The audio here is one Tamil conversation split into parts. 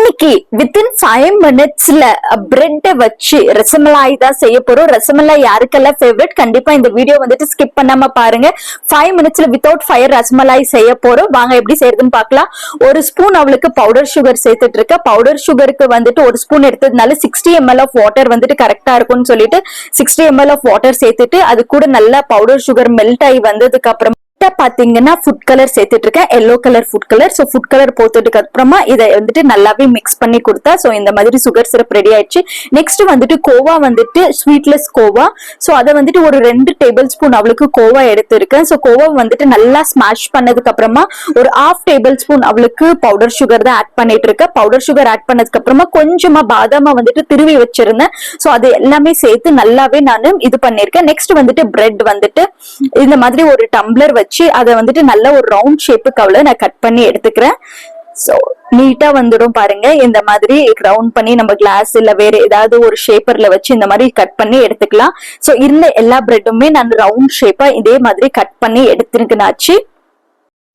இன்னைக்கு வித்தின் 5 மினிட்ஸ்ல பிரெட்டை வச்சு ரசமலாய் தான் செய்ய போறோம். ரசமலாய் யாருக்கெல்லாம் ஃபேவரட், கண்டிப்பா இந்த வீடியோ வந்துட்டு ஸ்கிப் பண்ணாம பாருங்க. 5 மினிட்ஸ்ல வித்தவுட் ஃபயர் ரசமலாய் செய்ய போறோம். வாங்க எப்படி செய்யறதுன்னு பார்க்கலாம். ஒரு ஸ்பூன் அவளுக்கு பவுடர் சுகர் சேர்த்துட்டு இருக்க. பவுடர் சுகருக்கு வந்துட்டு ஒரு ஸ்பூன் எடுத்ததுனால 60 ml ஆஃப் வாட்டர் வந்துட்டு கரெக்டா இருக்கும்னு சொல்லிட்டு 60 ml ஆஃப் வாட்டர் சேர்த்துட்டு அது கூட நல்லா பவுடர் சுகர் மெல்ட் ஆகி வந்ததுக்கு அப்புறம் பாத்தீங்கன்னா ஃபுட் கலர் சேர்த்துட்டு இருக்கேன், yellow colour food colour. So food colour போட்டுட்டு அப்புறமா இதை வந்துட்டு நல்லாவே மிக்ஸ் பண்ணி கொடுத்தா சோ இந்த மாதிரி சுகர் சிரப் ரெடி ஆயிடுச்சு. நெக்ஸ்ட் வந்துட்டு கோவா வந்துட்டு ஸ்வீட்லெஸ் கோவா. சோ அதை வந்துட்டு ஒரு 2 டேபிள் ஸ்பூன் அவளுக்கு கோவா எடுத்திருக்கேன். சோ கோவா வந்துட்டு நல்லா ஸ்மாஷ் பண்ணதுக்கு அப்புறமா ஒரு 1/2 டேபிள் ஸ்பூன் அவளுக்கு பவுடர் சுகர் தான் ஆட் பண்ணிட்டு இருக்கேன். பவுடர் சுகர் ஆட் பண்ணதுக்கு அப்புறமா கொஞ்சமா பாதாமா வந்துட்டு திருவி வச்சிருந்தேன். சோ அது எல்லாமே சேர்த்து நல்லாவே நான் இது பண்ணிருக்கேன். நெக்ஸ்ட் வந்துட்டு பிரெட் வந்துட்டு இந்த மாதிரி ஒரு டம்ளர் வச்சு அதை வந்துட்டு நல்ல ஒரு ரவுண்ட் ஷேப்புக்கு அவ்வளவு நான் கட் பண்ணி எடுத்துக்கிறேன். சோ நீட்டா வந்துடும் பாருங்க. இந்த மாதிரி ரவுண்ட் பண்ணி நம்ம கிளாஸ் இல்ல வேற ஏதாவது ஒரு ஷேப்பர்ல வச்சு இந்த மாதிரி கட் பண்ணி எடுத்துக்கலாம். சோ இருந்த எல்லா பிரெட்டுமே நான் ரவுண்ட் ஷேப்பா இதே மாதிரி கட் பண்ணி எடுத்துக்கினாச்சு.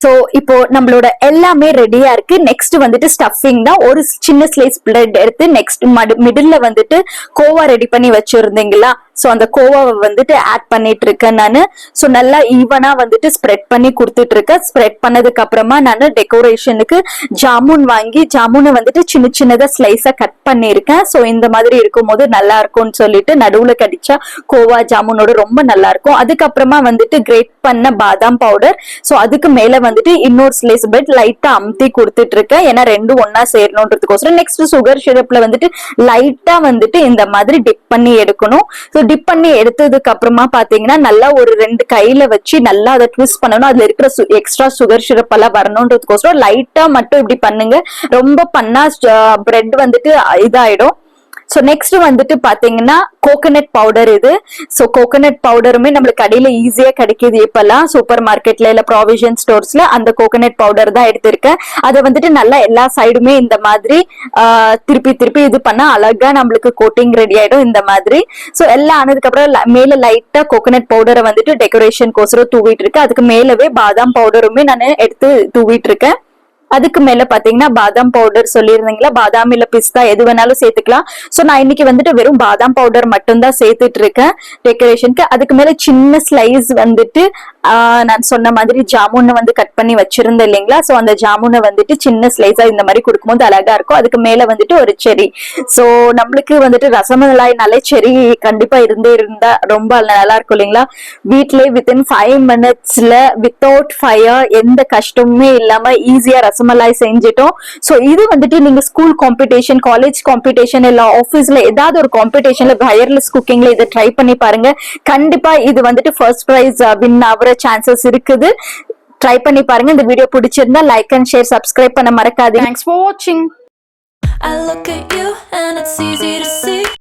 சோ இப்போ நம்மளோட எல்லாமே ரெடியா இருக்கு. நெக்ஸ்ட் வந்துட்டு ஸ்டஃபிங் தான். ஒரு சின்ன ஸ்லைஸ் பிரெட் எடுத்து நெக்ஸ்ட் மிடில்ல வந்துட்டு கோவா ரெடி பண்ணி வச்சிருந்தீங்களா, சோ அந்த கோவாவை வந்துட்டு ஆட் பண்ணிட்டு இருக்கேன் நானு. சோ நல்லா ஈவனா வந்துட்டு ஸ்ப்ரெட் பண்ணி கொடுத்துட்டு இருக்கேன். ஸ்ப்ரெட் பண்ணதுக்கு அப்புறமா நான் டெக்கரேஷனுக்கு ஜாமுன் வாங்கி ஜாமுனை வந்துட்டு சின்ன சின்னதா ஸ்லைஸா கட் பண்ணிருக்கேன். சோ இந்த மாதிரி இருக்கும் போது நல்லா இருக்கும்னு சொல்லிட்டு நடுவுல கடிச்சா கோவா ஜாமுனோட ரொம்ப நல்லா இருக்கும். அதுக்கப்புறமா வந்துட்டு கிரேட் பண்ண பாதாம் பவுடர். சோ அதுக்கு மேல வந்துட்டு இன்னொரு ஸ்லைஸ் பிரெட் லைட்டா அமுத்தி கொடுத்துட்டு இருக்கேன், ஏன்னா ரெண்டும் ஒன்னா சேரணும்ன்றதுக்கோசரம். நெக்ஸ்ட் சுகர் சிரப்ல வந்துட்டு லைட்டா வந்துட்டு இந்த மாதிரி டிப் பண்ணி எடுக்கணும். டிப் பண்ணி எடுத்ததுக்கு அப்புறமா பாத்தீங்கன்னா நல்லா ஒரு 2 கையில வச்சு நல்லா அதை ட்விஸ்ட் பண்ணணும். அதுல இருக்கிற எக்ஸ்ட்ரா சுகர் சிரப் எல்லாம் வரணும்ன்றதுக்கோசரம் லைட்டா மட்டும் இப்படி பண்ணுங்க. ரொம்ப பண்ணா பிரெட் வந்துட்டு இதாயிடும். சோ நெக்ஸ்ட் வந்துட்டு பாத்தீங்கன்னா கோகனட் பவுடர் இது. சோ கோகனட் பவுடருமே நம்மளுக்கு கடையில ஈஸியா கிடைக்குது இப்பெல்லாம் சூப்பர் மார்க்கெட்ல இல்ல ப்ராவிஷன் ஸ்டோர்ஸ்ல. அந்த கோகனட் பவுடர் தான் எடுத்திருக்கேன். அதை வந்துட்டு நல்லா எல்லா சைடுமே இந்த மாதிரி திருப்பி திருப்பி இது பண்ணா அழகா நம்மளுக்கு கோட்டிங் ரெடி ஆயிடும் இந்த மாதிரி. சோ எல்லாம் ஆனதுக்கு அப்புறம் மேல லைட்டா கோகனட் பவுடரை வந்துட்டு டெக்கரேஷன் கோசரம் தூவிட்டு இருக்கேன். அதுக்கு மேலவே பாதாம் பவுடருமே நான் எடுத்து தூவிட்டு இருக்கேன். அதுக்கு மேல பாத்தீங்கன்னா பாதாம் பவுடர் சொல்லியிருந்தீங்களா, பாதாம் இல்ல பிஸ்தா எது வேணாலும் சேர்த்துக்கலாம். சோ நான் இன்னைக்கு வந்துட்டு வெறும் பாதாம் பவுடர் மட்டும் தான் சேர்த்துட்டு இருக்கேன் டெக்கரேஷனுக்கு. அதுக்கு மேல சின்ன ஸ்லைஸ் வந்துட்டு நான் சொன்ன மாதிரி ஜாமுனை வந்து கட் பண்ணி வச்சிருந்தேன் இல்லைங்களா, சோ அந்த ஜாமுனை வந்துட்டு சின்ன ஸ்லைஸா இந்த மாதிரி கொடுக்கும்போது அழகா இருக்கும். அதுக்கு மேல வந்துட்டு ஒரு செரி. சோ நம்மளுக்கு வந்துட்டு ரசமலாய் நல்ல செரி கண்டிப்பா இருந்தா ரொம்ப நல்லா இருக்கும் இல்லைங்களா. வீட்லயே வித்தின் 5 மினிட்ஸ்ல வித்தவுட் ஃபயர் எந்த கஷ்டமுமே இல்லாம ஈஸியா ரசமலாய் செஞ்சிட்டோம். சோ இது வந்துட்டு நீங்க ஸ்கூல் காம்படிஷன், காலேஜ் காம்படிஷன் இல்ல ஆபீஸ்ல ஏதாவது ஒரு காம்படிஷன்ல வயர்லெஸ் குக்கிங்ல இதை ட்ரை பண்ணி பாருங்க. கண்டிப்பா இது வந்துட்டு ஃபர்ஸ்ட் பிரைஸ் வின் ஆகுற சான்சஸ் இருக்குது. ட்ரை பண்ணி பாருங்க. இந்த வீடியோ பிடிச்சிருந்தா லைக் அண்ட் ஷேர், சப்ஸ்கிரைப் பண்ண மறக்காதீங்க. Thanks for watching. I look at you and it's easy to see